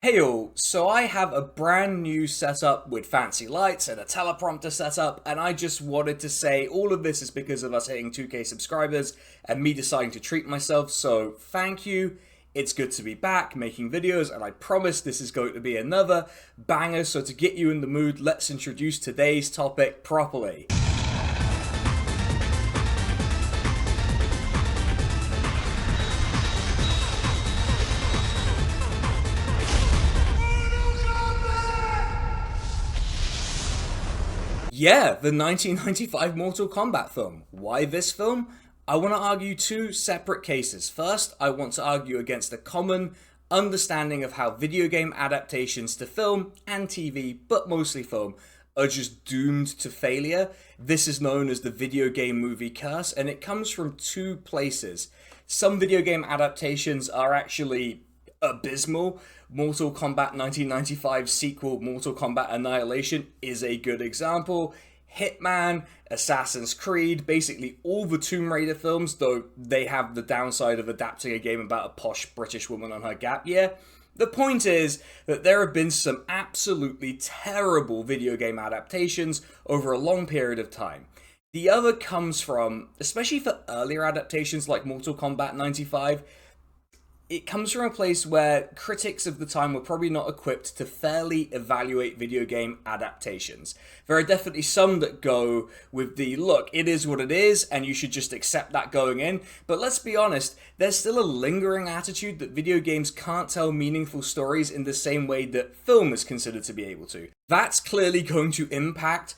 Hey all, so I have a brand new setup with fancy lights and a teleprompter setup, and I just wanted to say all of this is because of us hitting 2K subscribers and me deciding to treat myself, so thank you. It's good to be back making videos, and I promise this is going to be another banger, so to get you in the mood, let's introduce today's topic properly. Yeah, the 1995 Mortal Kombat film. Why this film? I want to argue two separate cases. First, I want to argue against the common understanding of how video game adaptations to film and TV, but mostly film, are just doomed to failure. This is known as the video game movie curse, and it comes from two places. Some video game adaptations are actually abysmal. Mortal Kombat 1995 sequel, Mortal Kombat Annihilation, is a good example. Hitman, Assassin's Creed, basically all the Tomb Raider films, though they have the downside of adapting a game about a posh British woman on her gap year. The point is that there have been some absolutely terrible video game adaptations over a long period of time. The other comes from, especially for earlier adaptations like Mortal Kombat 95, it comes from a place where critics of the time were probably not equipped to fairly evaluate video game adaptations. There are definitely some that go with the, look, it is what it is, and you should just accept that going in. But let's be honest, there's still a lingering attitude that video games can't tell meaningful stories in the same way that film is considered to be able to. That's clearly going to impact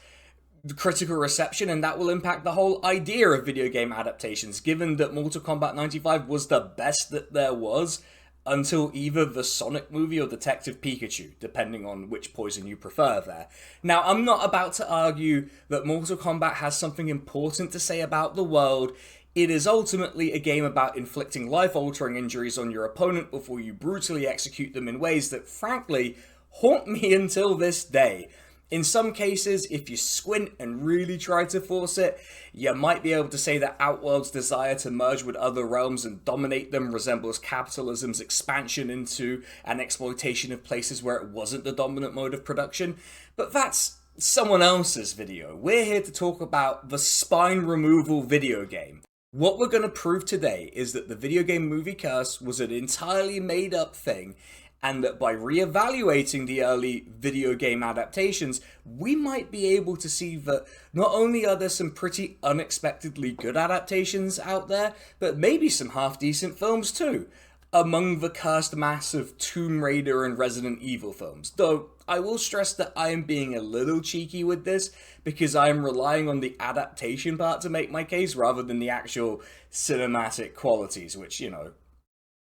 the critical reception, and that will impact the whole idea of video game adaptations, given that Mortal Kombat 95 was the best that there was until either the Sonic movie or Detective Pikachu, depending on which poison you prefer there. Now, I'm not about to argue that Mortal Kombat has something important to say about the world. It is ultimately a game about inflicting life-altering injuries on your opponent before you brutally execute them in ways that, frankly, haunt me until this day. In some cases, if you squint and really try to force it, you might be able to say that Outworld's desire to merge with other realms and dominate them resembles capitalism's expansion into an exploitation of places where it wasn't the dominant mode of production, but that's someone else's video. We're here to talk about the spine removal video game. What we're going to prove today is that the video game movie curse was an entirely made up thing, and that by re-evaluating the early video game adaptations, we might be able to see that not only are there some pretty unexpectedly good adaptations out there, but maybe some half-decent films too, among the cursed mass of Tomb Raider and Resident Evil films. Though, I will stress that I am being a little cheeky with this, because I am relying on the adaptation part to make my case, rather than the actual cinematic qualities, which,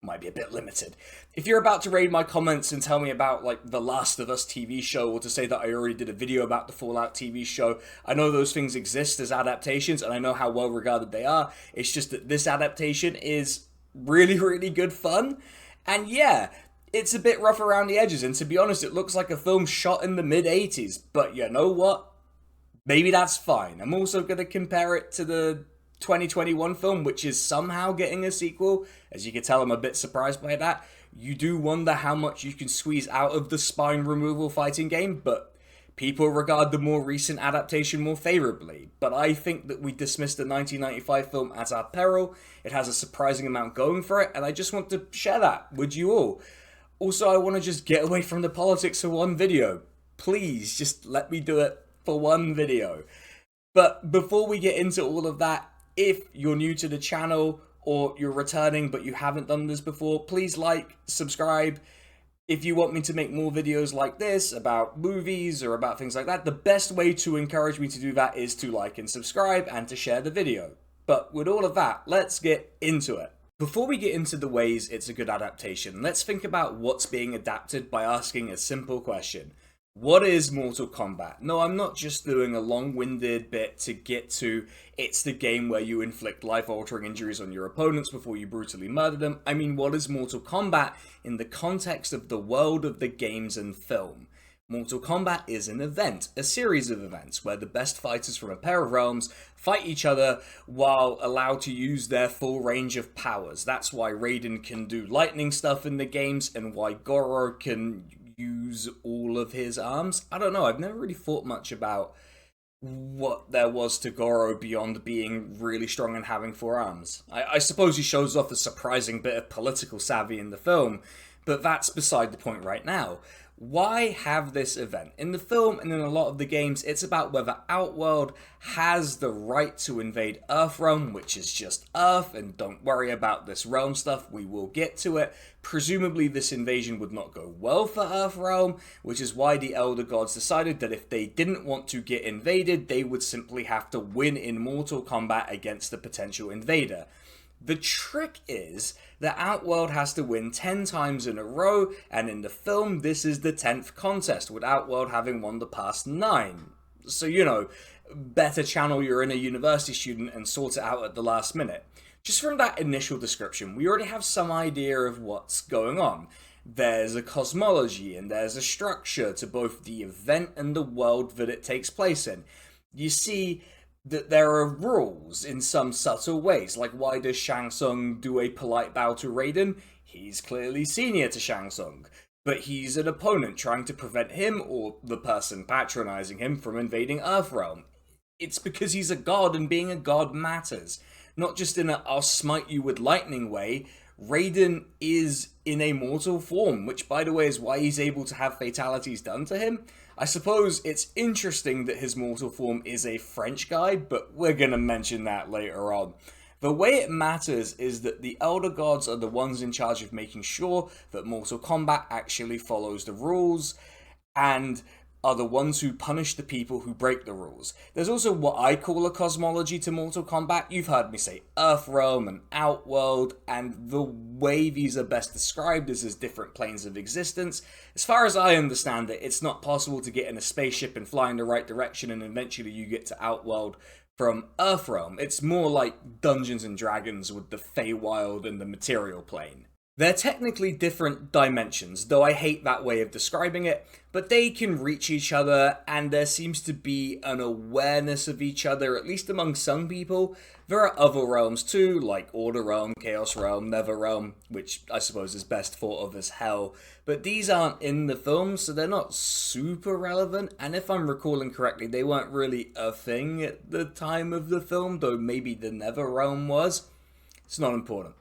might be a bit limited. If you're about to raid my comments and tell me about like the Last of Us TV show, or to say that I already did a video about the Fallout TV show, I know those things exist as adaptations and I know how well regarded they are. It's just that this adaptation is really, really good fun. And yeah, it's a bit rough around the edges, and to be honest, it looks like a film shot in the mid-80s, but you know what? Maybe that's fine. I'm also going to compare it to the 2021 film, which is somehow getting a sequel. As you can tell, I'm a bit surprised by that. You do wonder how much you can squeeze out of the spine removal fighting game, but people regard the more recent adaptation more favorably. But I think that we dismissed the 1995 film at our peril. It has a surprising amount going for it, and I just want to share that with you all. Also, I want to just get away from the politics for one video. Please, just let me do it for one video. But before we get into all of that, if you're new to the channel or you're returning but you haven't done this before, please like, subscribe. If you want me to make more videos like this about movies or about things like that, the best way to encourage me to do that is to like and subscribe and to share the video. But with all of that, let's get into it. Before we get into the ways it's a good adaptation, let's think about what's being adapted by asking a simple question. What is Mortal Kombat? No, I'm not just doing a long-winded bit to get to it's the game where you inflict life-altering injuries on your opponents before you brutally murder them. I mean, what is Mortal Kombat in the context of the world of the games and film? Mortal Kombat is an event, a series of events where the best fighters from a pair of realms fight each other while allowed to use their full range of powers. That's why Raiden can do lightning stuff in the games and why Goro can use all of his arms. I don't know, I've never really thought much about what there was to Goro beyond being really strong and having four arms. I suppose he shows off a surprising bit of political savvy in the film, but that's beside the point right now. Why have this event? In the film and in a lot of the games, it's about whether Outworld has the right to invade Earthrealm, which is just Earth, and don't worry about this realm stuff, we will get to it. Presumably this invasion would not go well for Earthrealm, which is why the Elder Gods decided that if they didn't want to get invaded, they would simply have to win in Mortal Kombat against the potential invader. The trick is that Outworld has to win 10 times in a row, and in the film, this is the 10th contest, with Outworld having won the past 9. So, you know, better channel you're in a university student and sort it out at the last minute. Just from that initial description, we already have some idea of what's going on. There's a cosmology and there's a structure to both the event and the world that it takes place in. You see that there are rules in some subtle ways, like why does Shang Tsung do a polite bow to Raiden? He's clearly senior to Shang Tsung, but he's an opponent trying to prevent him or the person patronizing him from invading Earthrealm. It's because he's a god and being a god matters, not just in a I'll smite you with lightning way. Raiden is in a mortal form, which by the way is why he's able to have fatalities done to him. I suppose it's interesting that his mortal form is a French guy, but we're gonna mention that later on. The way it matters is that the Elder Gods are the ones in charge of making sure that Mortal Kombat actually follows the rules, and are the ones who punish the people who break the rules. There's also what I call a cosmology to Mortal Kombat. You've heard me say Earthrealm and Outworld, and the way these are best described is as different planes of existence. As far as I understand it, it's not possible to get in a spaceship and fly in the right direction and eventually you get to Outworld from Earthrealm. It's more like Dungeons and Dragons with the Feywild and the material plane. They're technically different dimensions, though I hate that way of describing it, but they can reach each other, and there seems to be an awareness of each other, at least among some people. There are other realms too, like Order Realm, Chaos Realm, Nether Realm, which I suppose is best thought of as Hell, but these aren't in the film, so they're not super relevant, and if I'm recalling correctly, they weren't really a thing at the time of the film, though maybe the Nether Realm was. It's not important.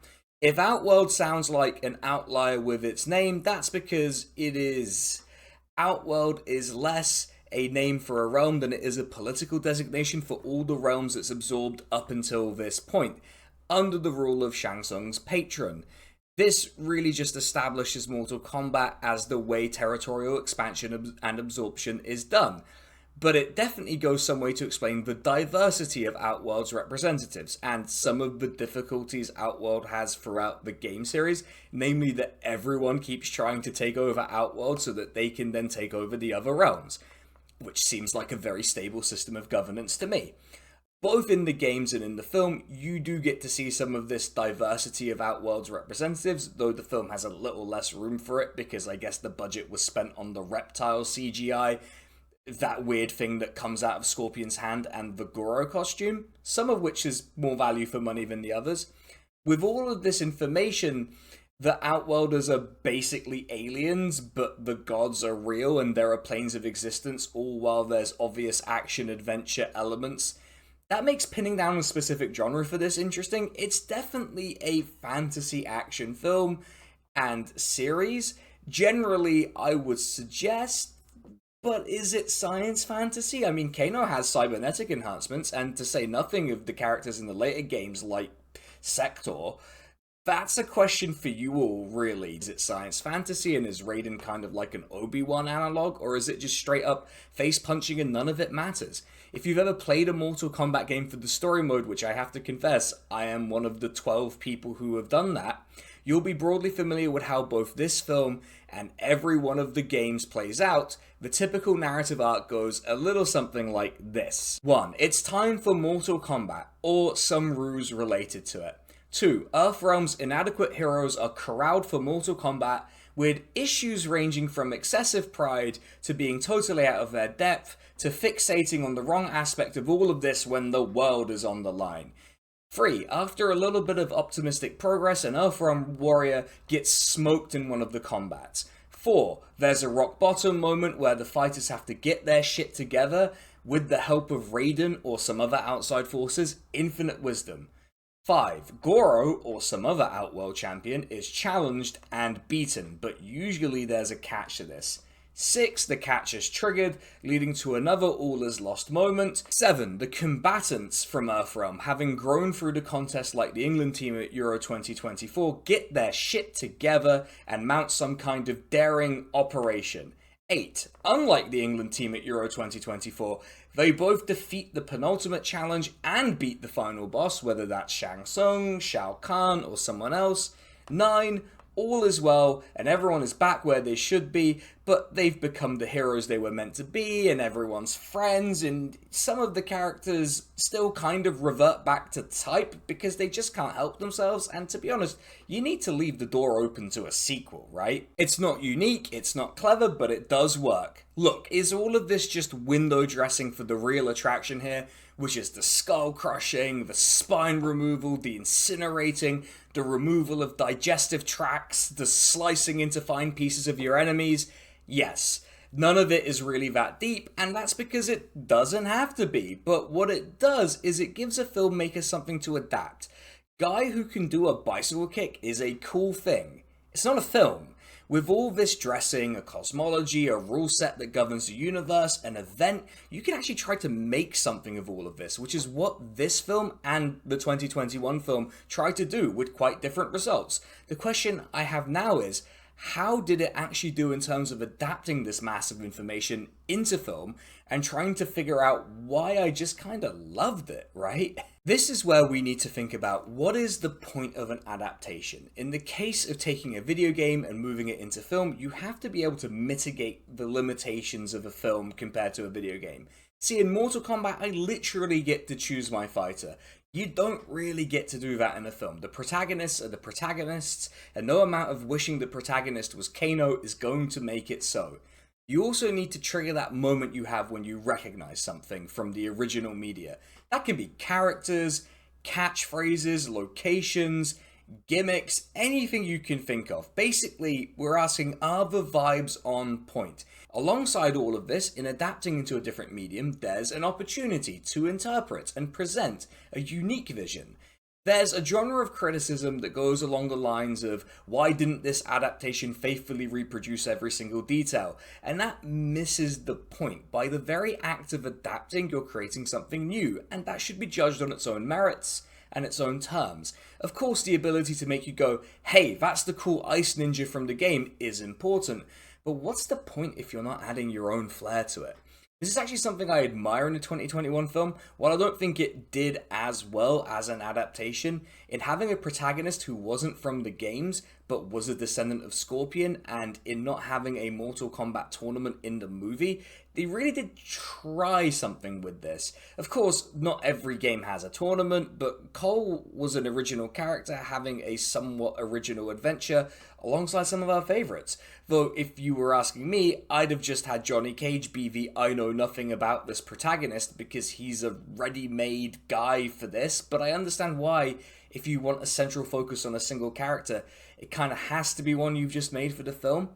If Outworld sounds like an outlier with its name, that's because it is. Outworld is less a name for a realm than it is a political designation for all the realms it's absorbed up until this point, under the rule of Shang Tsung's patron. This really just establishes Mortal Kombat as the way territorial expansion and absorption is done. But it definitely goes some way to explain the diversity of Outworld's representatives, and some of the difficulties Outworld has throughout the game series, namely that everyone keeps trying to take over Outworld so that they can then take over the other realms, which seems like a very stable system of governance to me. Both in the games and in the film, you do get to see some of this diversity of Outworld's representatives, though the film has a little less room for it because I guess the budget was spent on the reptile CGI, that weird thing that comes out of Scorpion's hand, and the Goro costume, some of which is more value for money than the others. With all of this information, the Outworlders are basically aliens, but the gods are real and there are planes of existence, all while there's obvious action-adventure elements. That makes pinning down a specific genre for this interesting. It's definitely a fantasy action film and series. Generally, I would suggest, but is it science fantasy? I mean, Kano has cybernetic enhancements, and to say nothing of the characters in the later games like Sector, that's a question for you all, really. Is it science fantasy, and is Raiden kind of like an Obi-Wan analog, or is it just straight up face punching and none of it matters? If you've ever played a Mortal Kombat game for the story mode, which I have to confess, I am one of the 12 people who have done that, you'll be broadly familiar with how both this film and every one of the games plays out. The typical narrative arc goes a little something like this. 1. It's time for Mortal Kombat, or some ruse related to it. 2. Earthrealm's inadequate heroes are corralled for Mortal Kombat with issues ranging from excessive pride to being totally out of their depth to fixating on the wrong aspect of all of this when the world is on the line. 3. After a little bit of optimistic progress, an Earthrealm warrior gets smoked in one of the combats. 4. There's a rock bottom moment where the fighters have to get their shit together with the help of Raiden or some other outside forces, infinite wisdom. 5. Goro, or some other Outworld champion, is challenged and beaten, but usually there's a catch to this. 6. The catch is triggered, leading to another all is lost moment. 7. The combatants from Earthrealm, having grown through the contest like the England team at Euro 2024, get their shit together and mount some kind of daring operation. 8. Unlike the England team at Euro 2024, they both defeat the penultimate challenge and beat the final boss, whether that's Shang Tsung, Shao Kahn, or someone else. 9. All is well, and everyone is back where they should be, but they've become the heroes they were meant to be, and everyone's friends, and some of the characters still kind of revert back to type because they just can't help themselves, and to be honest, you need to leave the door open to a sequel, right? It's not unique, it's not clever, but it does work. Look, is all of this just window dressing for the real attraction here, which is the skull crushing, the spine removal, the incinerating, the removal of digestive tracts, the slicing into fine pieces of your enemies? Yes, none of it is really that deep, and that's because it doesn't have to be, but what it does is it gives a filmmaker something to adapt. Guy who can do a bicycle kick is a cool thing. It's not a film. With all this dressing, a cosmology, a rule set that governs the universe, an event, you can actually try to make something of all of this, which is what this film and the 2021 film try to do with quite different results. The question I have now is, how did it actually do in terms of adapting this massive information into film and trying to figure out why I just kind of loved it, right? This is where we need to think about what is the point of an adaptation. In the case of taking a video game and moving it into film, you have to be able to mitigate the limitations of a film compared to a video game. See, in Mortal Kombat, I literally get to choose my fighter. You don't really get to do that in a film. The protagonists are the protagonists, and no amount of wishing the protagonist was Kano is going to make it so. You also need to trigger that moment you have when you recognize something from the original media. That can be characters, catchphrases, locations, gimmicks, anything you can think of. Basically, we're asking, are the vibes on point? Alongside all of this, in adapting into a different medium, there's an opportunity to interpret and present a unique vision. There's a genre of criticism that goes along the lines of, why didn't this adaptation faithfully reproduce every single detail? And that misses the point. By the very act of adapting, you're creating something new, and that should be judged on its own merits and its own terms. Of course, the ability to make you go, hey, that's the cool ice ninja from the game is important, but what's the point if you're not adding your own flair to it? This is actually something I admire in the 2021 film. While I don't think it did as well as an adaptation, in having a protagonist who wasn't from the games, but was a descendant of Scorpion, and in not having a Mortal Kombat tournament in the movie, they really did try something with this. Of course, not every game has a tournament, but Cole was an original character having a somewhat original adventure alongside some of our favorites. Though, if you were asking me, I'd have just had Johnny Cage be the I know nothing about this protagonist because he's a ready-made guy for this, but I understand why, if you want a central focus on a single character, it kind of has to be one you've just made for the film.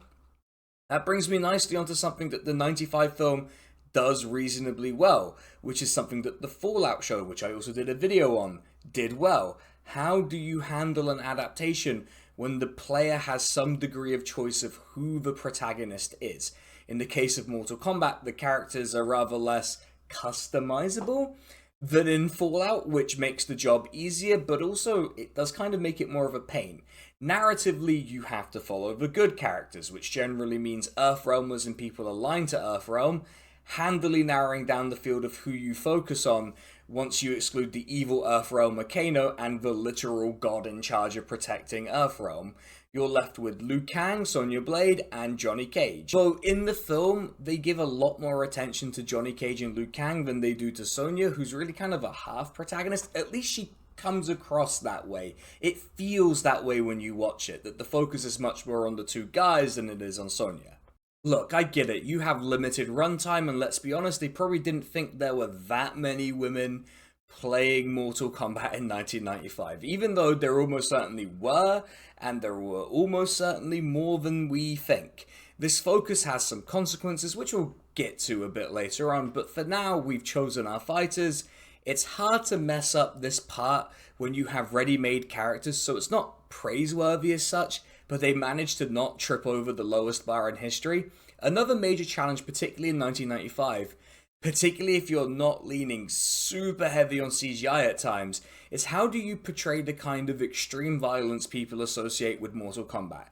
That brings me nicely onto something that the 95 film does reasonably well, which is something that the Fallout show, which I also did a video on, did well. How do you handle an adaptation when the player has some degree of choice of who the protagonist is? In the case of Mortal Kombat, the characters are rather less customizable than in Fallout, which makes the job easier, but also it does kind of make it more of a pain. Narratively, you have to follow the good characters, which generally means Earthrealmers and people aligned to Earthrealm, handily narrowing down the field of who you focus on once you exclude the evil Earthrealmer Kano and the literal god in charge of protecting Earthrealm. You're left with Liu Kang, Sonya Blade, and Johnny Cage. Though in the film, they give a lot more attention to Johnny Cage and Liu Kang than they do to Sonya, who's really kind of a half protagonist. At least she comes across that way. It feels that way when you watch it, that the focus is much more on the two guys than it is on Sonya. Look, I get it, you have limited runtime, and let's be honest, they probably didn't think there were that many women playing Mortal Kombat in 1995, even though there almost certainly were, and there were almost certainly more than we think. This focus has some consequences, which we'll get to a bit later on, but for now, we've chosen our fighters. It's hard to mess up this part when you have ready-made characters, so it's not praiseworthy as such, but they managed to not trip over the lowest bar in history. Another major challenge, particularly in 1995, particularly if you're not leaning super heavy on CGI at times, is how do you portray the kind of extreme violence people associate with Mortal Kombat?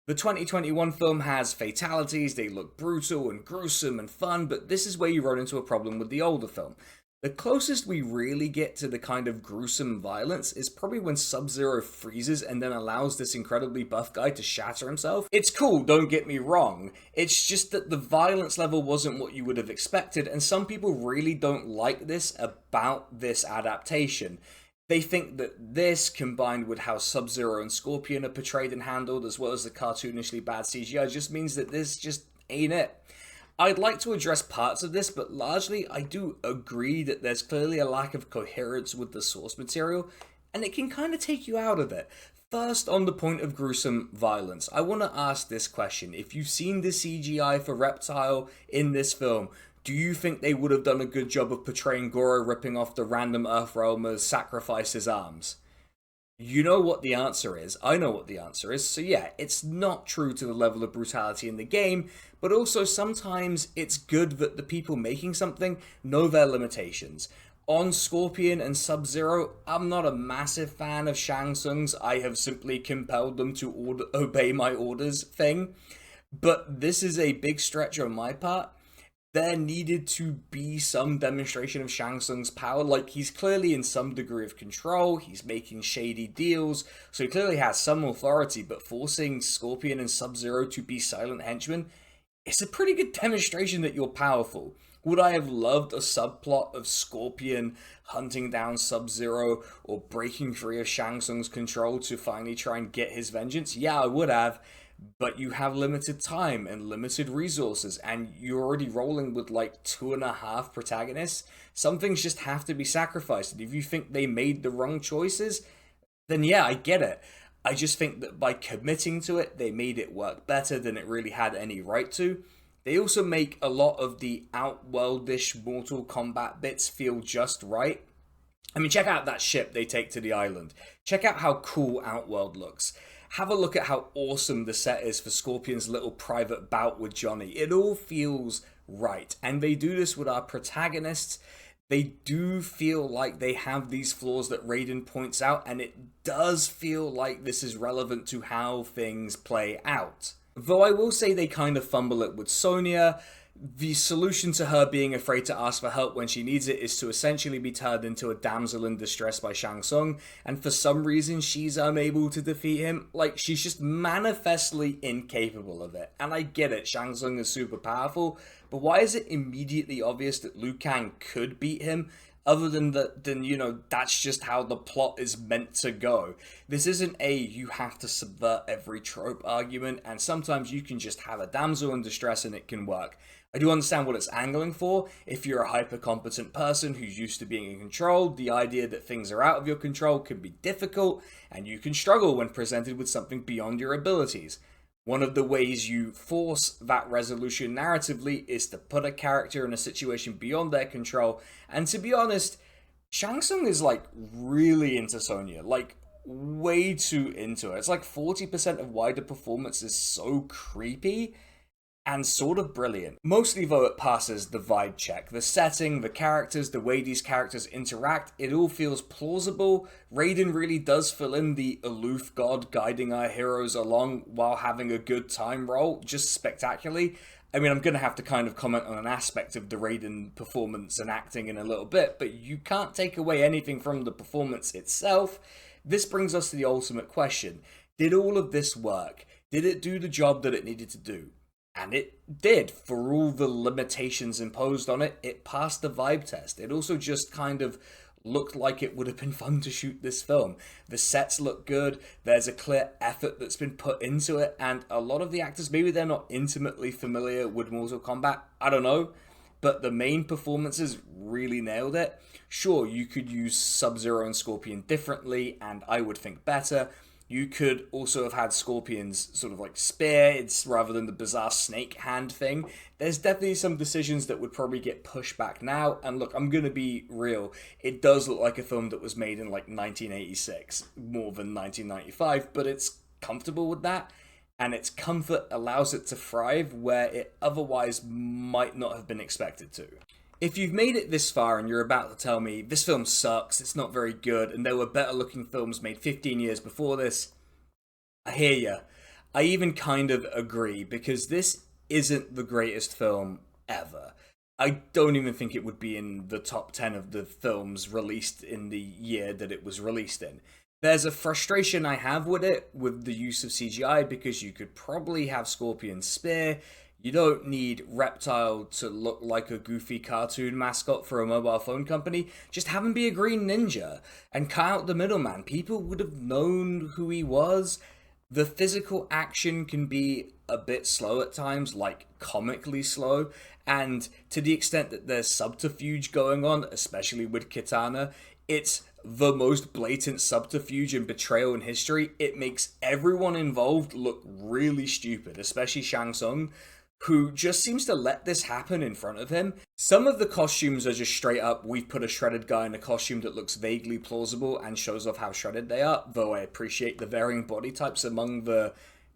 The 2021 film has fatalities, they look brutal and gruesome and fun, but this is where you run into a problem with the older film. The closest we really get to the kind of gruesome violence is probably when Sub-Zero freezes and then allows this incredibly buff guy to shatter himself. It's cool, don't get me wrong, it's just that the violence level wasn't what you would have expected, and some people really don't like this about this adaptation. They think that this, combined with how Sub-Zero and Scorpion are portrayed and handled, as well as the cartoonishly bad CGI, just means that this just ain't it. I'd like to address parts of this, but largely I do agree that there's clearly a lack of coherence with the source material, and it can kind of take you out of it. First, on the point of gruesome violence, I want to ask this question. If you've seen the CGI for Reptile in this film, do you think they would have done a good job of portraying Goro ripping off the random Earthrealmer as sacrifice his arms? You know what the answer is, I know what the answer is, so yeah, it's not true to the level of brutality in the game, but also sometimes it's good that the people making something know their limitations. On Scorpion and Sub-Zero, I'm not a massive fan of Shang Tsung's "I have simply compelled them to obey my orders" thing, but this is a big stretch on my part. There needed to be some demonstration of Shang Tsung's power. Like, he's clearly in some degree of control, he's making shady deals, so he clearly has some authority, but forcing Scorpion and Sub-Zero to be silent henchmen, it's a pretty good demonstration that you're powerful. Would I have loved a subplot of Scorpion hunting down Sub-Zero or breaking free of Shang Tsung's control to finally try and get his vengeance? Yeah, I would have. But you have limited time and limited resources, and you're already rolling with like 2.5 protagonists. Some things just have to be sacrificed, and if you think they made the wrong choices, then yeah, I get it. I just think that by committing to it, they made it work better than it really had any right to. They also make a lot of the outworldish Mortal Kombat bits feel just right. I mean, check out that ship they take to the island. Check out how cool Outworld looks. Have a look at how awesome the set is for Scorpion's little private bout with Johnny. It all feels right. And they do this with our protagonists. They do feel like they have these flaws that Raiden points out, and it does feel like this is relevant to how things play out. Though I will say they kind of fumble it with Sonya. The solution to her being afraid to ask for help when she needs it is to essentially be turned into a damsel in distress by Shang Tsung, and for some reason she's unable to defeat him. Like, she's just manifestly incapable of it. And I get it, Shang Tsung is super powerful, but why is it immediately obvious that Liu Kang could beat him? Other than that, that's just how the plot is meant to go. This isn't a you have to subvert every trope argument, and sometimes you can just have a damsel in distress and it can work. I do understand what it's angling for. If you're a hyper-competent person who's used to being in control, the idea that things are out of your control can be difficult, and you can struggle when presented with something beyond your abilities. One of the ways you force that resolution narratively is to put a character in a situation beyond their control, and to be honest, Shang Tsung is like really into Sonya, like way too into it. It's like 40% of why the performance is so creepy and sort of brilliant. Mostly though it passes the vibe check. The setting, the characters, the way these characters interact, it all feels plausible. Raiden really does fill in the aloof god guiding our heroes along while having a good time role, just spectacularly. I mean, I'm going to have to kind of comment on an aspect of the Raiden performance and acting in a little bit, but you can't take away anything from the performance itself. This brings us to the ultimate question. Did all of this work? Did it do the job that it needed to do? And it did. For all the limitations imposed on it, it passed the vibe test. It also just kind of looked like it would have been fun to shoot this film. The sets look good, there's a clear effort that's been put into it, and a lot of the actors, maybe they're not intimately familiar with Mortal Kombat, I don't know, but the main performances really nailed it. Sure, you could use Sub-Zero and Scorpion differently, and I would think better. You could also have had Scorpion's sort of like spear, it's rather than the bizarre snake hand thing. There's definitely some decisions that would probably get pushed back now. And look, I'm gonna be real. It does look like a film that was made in like 1986, more than 1995, but it's comfortable with that. And its comfort allows it to thrive where it otherwise might not have been expected to. If you've made it this far and you're about to tell me this film sucks, it's not very good, and there were better looking films made 15 years before this, I hear ya. I even kind of agree, because this isn't the greatest film ever. I don't even think it would be in the top 10 of the films released in the year that it was released in. There's a frustration I have with it, with the use of CGI, because you could probably have Scorpion's spear. You don't need Reptile to look like a goofy cartoon mascot for a mobile phone company. Just have him be a green ninja and cut out the middleman. People would have known who he was. The physical action can be a bit slow at times, like comically slow, and to the extent that there's subterfuge going on, especially with Kitana, it's the most blatant subterfuge and betrayal in history. It makes everyone involved look really stupid, especially Shang Tsung, who just seems to let this happen in front of him. Some of the costumes are just straight up, we've put a shredded guy in a costume that looks vaguely plausible and shows off how shredded they are, though I appreciate the varying body types among the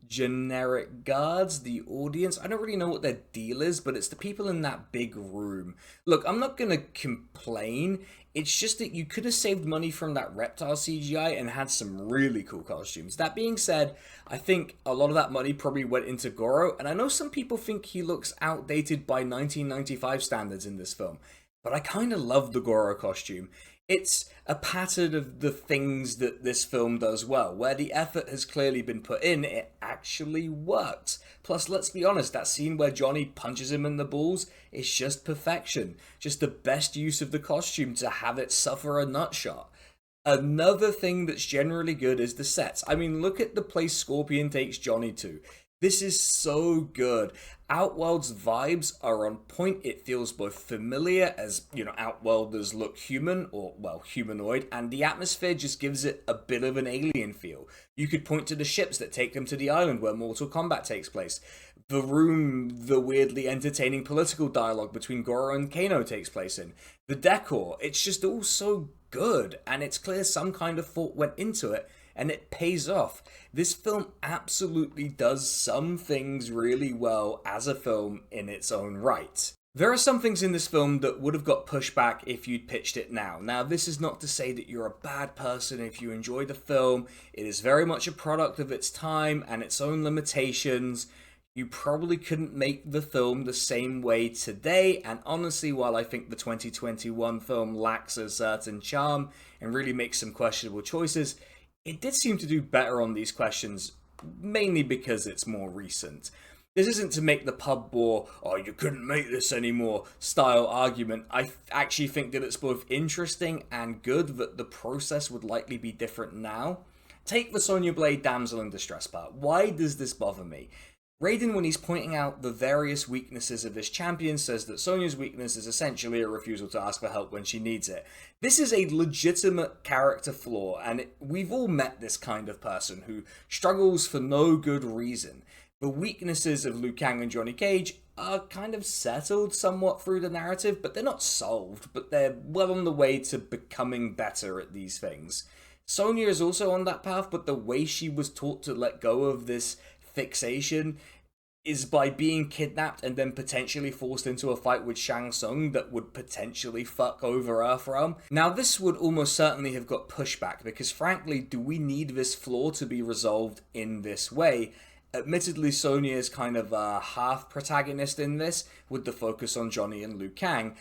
generic guards, the audience. I don't really know what their deal is, but it's the people in that big room. Look, I'm not gonna complain. It's just that you could have saved money from that Reptile CGI and had some really cool costumes. That being said, I think a lot of that money probably went into Goro, and I know some people think he looks outdated by 1995 standards in this film, but I kind of love the Goro costume. It's a pattern of the things that this film does well. Where the effort has clearly been put in, it actually works. Plus, let's be honest, that scene where Johnny punches him in the balls is just perfection. Just the best use of the costume to have it suffer a nut shot. Another thing that's generally good is the sets. I mean, look at the place Scorpion takes Johnny to. This is so good. Outworld's vibes are on point. It feels both familiar, as, you know, Outworlders look human, or, well, humanoid, and the atmosphere just gives it a bit of an alien feel. You could point to the ships that take them to the island where Mortal Kombat takes place. The room the weirdly entertaining political dialogue between Goro and Kano takes place in. The decor, it's just all so good, and it's clear some kind of thought went into it, and it pays off. This film absolutely does some things really well as a film in its own right. There are some things in this film that would have got pushed back if you'd pitched it now. Now, this is not to say that you're a bad person if you enjoy the film. It is very much a product of its time and its own limitations. You probably couldn't make the film the same way today, and honestly, while I think the 2021 film lacks a certain charm and really makes some questionable choices, it did seem to do better on these questions, mainly because it's more recent. This isn't to make the pub bore, oh, you couldn't make this anymore, style argument. I actually think that it's both interesting and good that the process would likely be different now. Take the Sonya Blade damsel in distress part. Why does this bother me? Raiden, when he's pointing out the various weaknesses of this champion, says that Sonya's weakness is essentially a refusal to ask for help when she needs it. This is a legitimate character flaw, and we've all met this kind of person who struggles for no good reason. The weaknesses of Liu Kang and Johnny Cage are kind of settled somewhat through the narrative, but they're not solved, but they're well on the way to becoming better at these things. Sonya is also on that path, but the way she was taught to let go of this fixation is by being kidnapped and then potentially forced into a fight with Shang Tsung that would potentially fuck over Earthrealm. Now, this would almost certainly have got pushback, because frankly, do we need this flaw to be resolved in this way? Admittedly, Sonya is kind of a half protagonist in this, with the focus on Johnny and Liu Kang.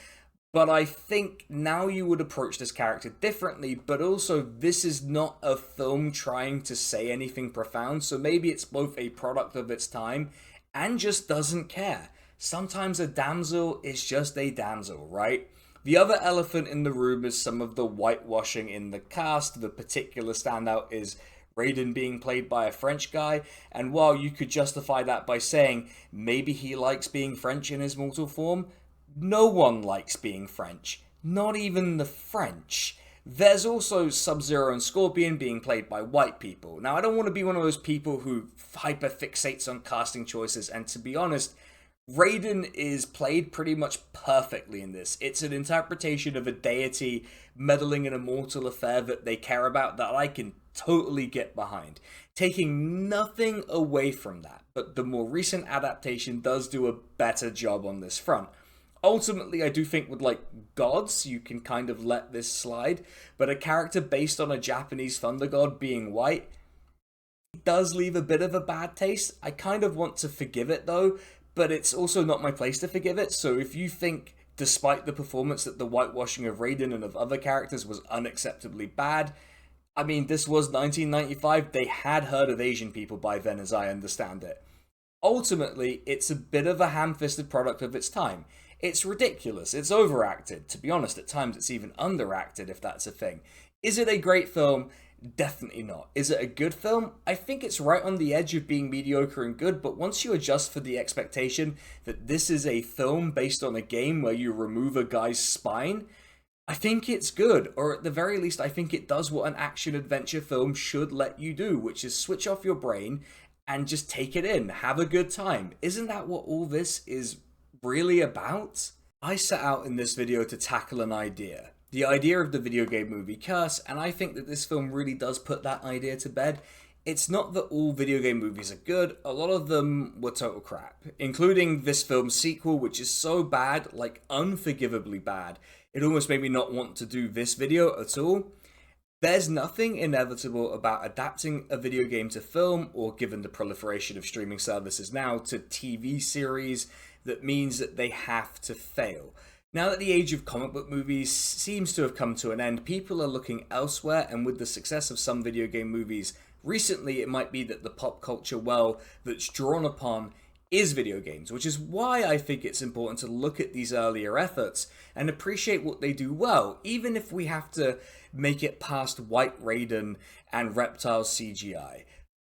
But I think now you would approach this character differently, but also this is not a film trying to say anything profound, so maybe it's both a product of its time and just doesn't care. Sometimes a damsel is just a damsel, right? The other elephant in the room is some of the whitewashing in the cast. The particular standout is Raiden being played by a French guy, and while you could justify that by saying maybe he likes being French in his mortal form, no one likes being French. Not even the French. There's also Sub-Zero and Scorpion being played by white people. Now, I don't want to be one of those people who hyper-fixates on casting choices, and to be honest, Raiden is played pretty much perfectly in this. It's an interpretation of a deity meddling in a mortal affair that they care about that I can totally get behind, taking nothing away from that. But the more recent adaptation does do a better job on this front. Ultimately, I do think with like gods, you can kind of let this slide, but a character based on a Japanese thunder god being white does leave a bit of a bad taste. I kind of want to forgive it though, but it's also not my place to forgive it. So if you think, despite the performance, that the whitewashing of Raiden and of other characters was unacceptably bad, I mean, this was 1995. They had heard of Asian people by then, as I understand it. Ultimately, it's a bit of a ham-fisted product of its time. It's ridiculous. It's overacted. To be honest, at times it's even underacted, if that's a thing. Is it a great film? Definitely not. Is it a good film? I think it's right on the edge of being mediocre and good, but once you adjust for the expectation that this is a film based on a game where you remove a guy's spine, I think it's good, or at the very least, I think it does what an action-adventure film should let you do, which is switch off your brain and just take it in, have a good time. Isn't that what all this is really about? I set out in this video to tackle an idea. The idea of the video game movie curse, and I think that this film really does put that idea to bed. It's not that all video game movies are good, a lot of them were total crap, including this film's sequel, which is so bad, like unforgivably bad, it almost made me not want to do this video at all. There's nothing inevitable about adapting a video game to film, or given the proliferation of streaming services now, to TV series, that means that they have to fail. Now that the age of comic book movies seems to have come to an end, people are looking elsewhere, and with the success of some video game movies recently, it might be that the pop culture well that's drawn upon is video games, which is why I think it's important to look at these earlier efforts and appreciate what they do well, even if we have to make it past White Raiden and Reptile CGI.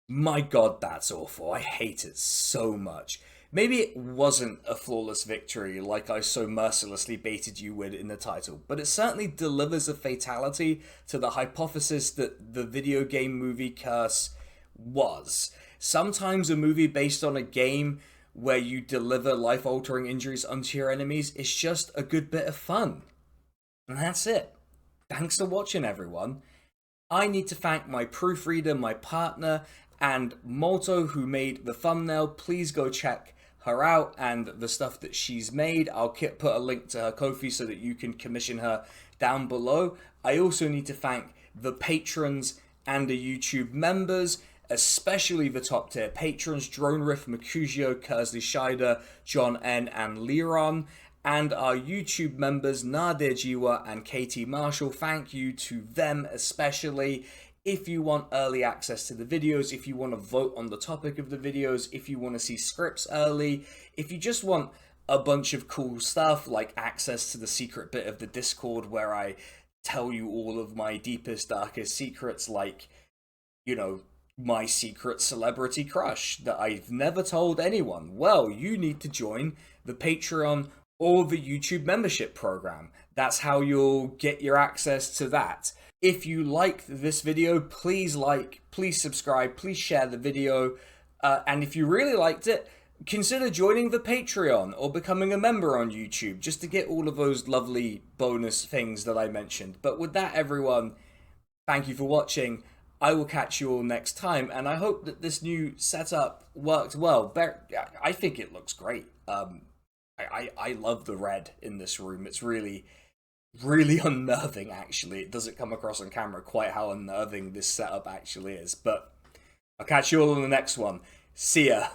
My god, that's awful. I hate it so much. Maybe it wasn't a flawless victory like I so mercilessly baited you with in the title, but it certainly delivers a fatality to the hypothesis that the video game movie curse was. Sometimes a movie based on a game where you deliver life-altering injuries onto your enemies is just a good bit of fun. And that's it. Thanks for watching, everyone. I need to thank my proofreader, my partner, and Molto, who made the thumbnail. Please go check her out and the stuff that she's made. I'll put a link to her Ko-fi so that you can commission her down below. I also need to thank the patrons and the YouTube members, especially the top tier patrons: Drone Riff, Mercutio, Kersley Scheider, John N, and Liron, and our YouTube members Nadir Jiwa and KT Marshall. Thank you to them especially. If you want early access to the videos, if you want to vote on the topic of the videos, if you want to see scripts early, if you just want a bunch of cool stuff like access to the secret bit of the Discord where I tell you all of my deepest, darkest secrets, like, you know, my secret celebrity crush that I've never told anyone, well, you need to join the Patreon or the YouTube membership program. That's how you'll get your access to that. If you liked this video, please like, please subscribe, please share the video, and if you really liked it, consider joining the Patreon or becoming a member on YouTube just to get all of those lovely bonus things that I mentioned. But with that, everyone, thank you for watching. I will catch you all next time, and I hope that this new setup worked well. I think it looks great. I love the red in this room. It's really unnerving, actually. It doesn't come across on camera quite how unnerving this setup actually is. But I'll catch you all in the next one. See ya.